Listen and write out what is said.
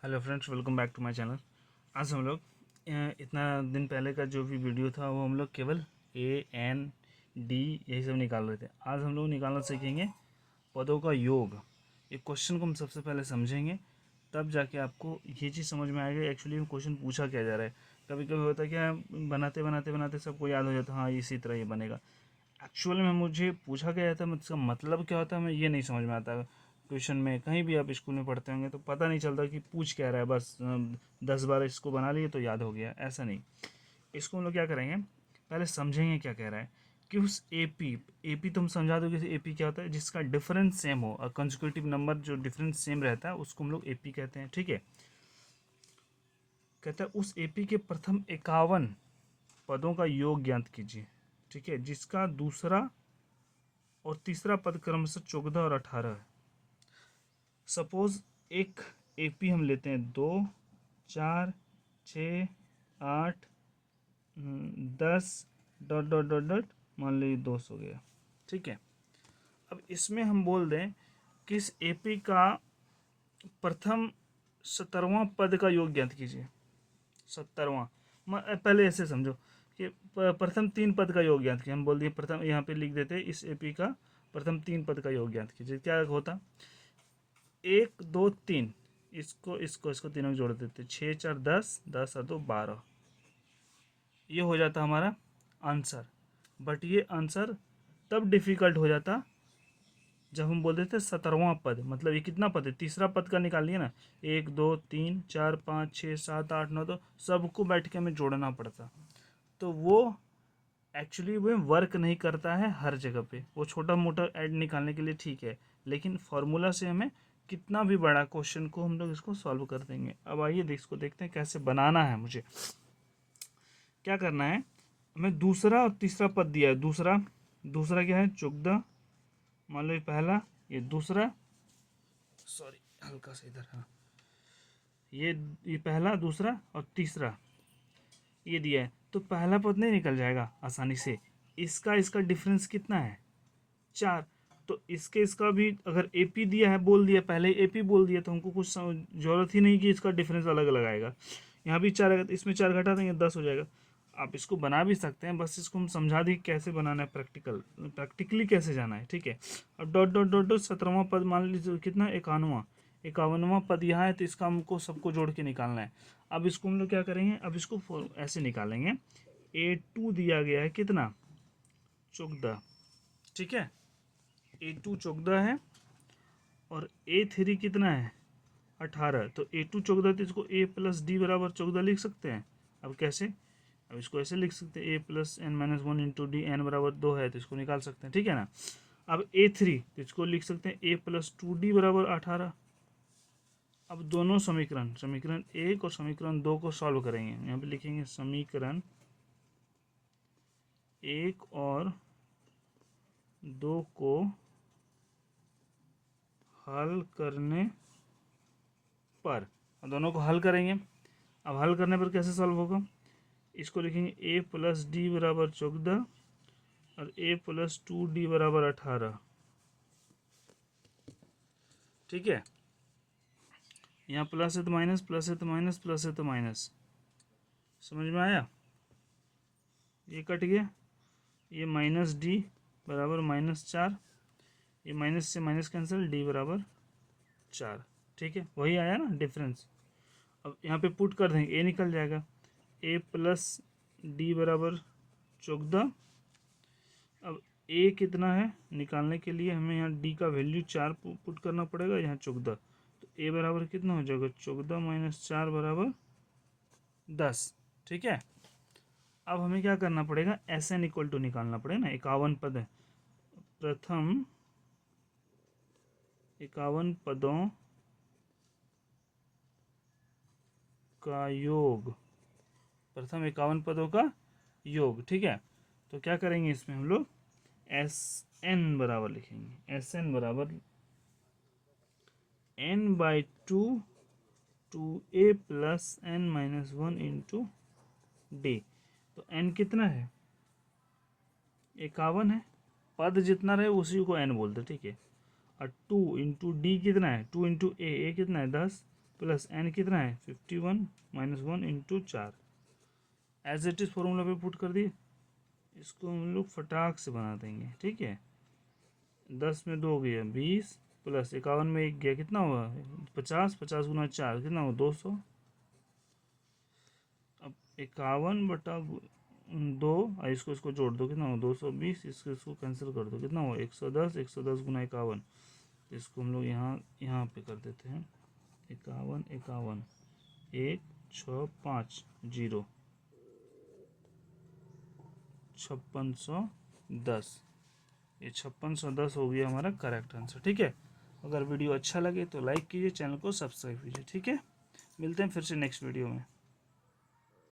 Hello friends, welcome back to my channel. आज हम लोग इतना दिन पहले का जो भी वीडियो था वो हम लोग केवल ए एन डी यही सब निकाल रहे थे। आज हम लोग निकालना सीखेंगे पदों का योग। ये क्वेश्चन को हम सबसे पहले समझेंगे, तब जाके आपको ये चीज़ समझ में आएगा एक्चुअली में क्वेश्चन पूछा क्या जा रहा है। कभी कभी होता है क्या, बनाते बनाते बनाते सबको याद हो जाता है, हाँ इसी तरह ये बनेगा। एक्चुअल में मुझे पूछा गया था, इसका मतलब क्या होता है मैं ये नहीं समझ में आता। ट्यूशन में कहीं भी आप स्कूल में पढ़ते होंगे तो पता नहीं चलता कि पूछ क्या रहा है, बस 10 बार इसको बना लिए तो याद हो गया, ऐसा नहीं। इसको हम लोग क्या करेंगे, पहले समझेंगे क्या कह रहा है कि उस एपी तुम समझा दो कि एपी क्या होता है, जिसका डिफरेंस सेम हो, और कंसेक्यूटिव नंबर जो डिफरेंस सेम रहता है उसको हम लोग एपी कहते हैं। ठीक है, कहता है उस एपी के प्रथम 51 पदों का योग ज्ञात कीजिए। ठीक है, जिसका दूसरा और तीसरा पद क्रमशः 14 और 18 है। सपोज एक एपी हम लेते हैं 2, 4, 6, 8, 10 डॉट डॉट डॉट डॉट, मान लीजिए 200 हो गया। ठीक है, अब इसमें हम बोल दें कि इस एपी का प्रथम 17वां पद का योग ज्ञात कीजिए। 17वां, पहले ऐसे समझो कि प्रथम 3 पद का योग ज्ञात कीजिए। हम बोल दिए प्रथम, यहाँ पे लिख देते इस एपी का प्रथम 3 पद का योग ज्ञात कीजिए। क्या होता, 1, 2, 3, इसको इसको इसको तीनों को जोड़ देते, 6, 4, 10, 10 और 2, 12। ये हो जाता हमारा आंसर। बट ये आंसर तब डिफिकल्ट हो जाता जब हम बोल देते 17वां पद। मतलब ये कितना पद है, तीसरा पद का निकालिए ना। 1, 2, 3, 4, 5, 6, 7, 8, 9, तो सबको बैठ के हमें जोड़ना पड़ता। तो वो एक्चुअली वो वर्क नहीं करता है हर जगह पे। वो छोटा मोटा ऐड निकालने के लिए ठीक है, लेकिन फॉर्मूला से हमें कितना भी बड़ा क्वेश्चन को हम लोग इसको सॉल्व कर देंगे। अब आइए इसको देखते हैं कैसे बनाना है। मुझे क्या करना है, हमें दूसरा और तीसरा पद दिया है। दूसरा दूसरा क्या है, 14। मान लो ये पहला, ये दूसरा, सॉरी हल्का सा इधर, हाँ ये पहला, दूसरा और तीसरा ये दिया है। तो पहला पद नहीं निकल जाएगा आसानी से। इसका इसका डिफरेंस कितना है, 4। तो इसके इसका भी अगर एपी दिया है, बोल दिया पहले एपी बोल दिया, तो हमको कुछ जरूरत ही नहीं कि इसका डिफरेंस अलग अलग आएगा। यहाँ भी 4 आएगा तो इसमें 4 घटा देंगे, 10 हो जाएगा। आप इसको बना भी सकते हैं, बस इसको हम समझा दें कैसे बनाना है, प्रैक्टिकली कैसे जाना है। ठीक है, अब डॉट डॉट डॉट डॉट 17वां पद मान लीजिए कितना, 51वां पद यहाँ है, तो इसका हमको सबको जोड़ के निकालना है। अब इसको हम लोग क्या करेंगे, अब इसको ऐसे निकालेंगे। A2 दिया गया है कितना, 14। ठीक है, A2 14 है और A3 कितना है, 18। तो A2 14, तो इसको A प्लस डी बराबर 14 लिख सकते हैं। अब कैसे, अब इसको ऐसे लिख सकते हैं, A plus N minus 1 into D, N बराबर 2 है तो इसको निकाल सकते हैं। ठीक है ना। अब A3, तो इसको लिख सकते हैं A प्लस 2D बराबर 18। अब दोनों समीकरण, समीकरण 1 और समीकरण 2 को सॉल्व करेंगे। यहाँ पे लिखेंगे समीकरण 1 और 2 को हल करने पर, दोनों को हल करेंगे। अब हल करने पर कैसे सॉल्व होगा, इसको लिखेंगे A प्लस डी बराबर 14 और A प्लस 2D बराबर 18। ठीक है, यहाँ प्लस है तो माइनस, प्लस है तो माइनस, प्लस है तो माइनस। समझ में आया, ये कट गया, ये माइनस डी बराबर -4, ये माइनस से माइनस कैंसिल, डी बराबर 4। ठीक है, वही आया ना डिफरेंस। अब यहाँ पे पुट कर देंगे, ए निकल जाएगा, ए प्लस डी बराबर 14। अब ए कितना है निकालने के लिए हमें यहाँ डी का वैल्यू 4 पुट करना पड़ेगा, यहाँ 14। तो ए बराबर कितना हो जाएगा, 14 माइनस 4 बराबर 10। ठीक है, अब हमें क्या करना पड़ेगा, एस एन इक्वल टू निकालना पड़ेगा ना। 51 पद है, प्रथम 51 पदों का योग, प्रथम 51 पदों का योग। ठीक है, तो क्या करेंगे इसमें हम लोग, एस एन बराबर लिखेंगे, एस एन बराबर N by 2 two A plus N minus 1 into D. तो एन कितना है, 51 है, पद जितना रहे उसी को एन बोलते। ठीक है, और 2 इंटू डी कितना है, 2 इंटू ए कितना है 10, प्लस n कितना है 51 minus 1 into 4 as it is formula पे पुट कर दिए। इसको हम लोग फटाक से बना देंगे, ठीक है। 10 में 2 गया 20 प्लस 51 में 1 गया, कितना हुआ 50, 50 गुना 4 कितना हुआ 200। अब 51 बटा 2, इसको इसको जोड़ दो, कितना हुआ 220, इसको कैंसिल कर दो, कितना हुआ 110, 110 गुना 51, इसको हम लोग यहाँ पे कर देते हैं 51 51 1 6 5 0 5610। ये 5610 हो गया हमारा करेक्ट आंसर, ठीक है। अगर वीडियो अच्छा लगे तो लाइक कीजिए, चैनल को सब्सक्राइब कीजिए, ठीक है। मिलते हैं फिर से नेक्स्ट वीडियो में।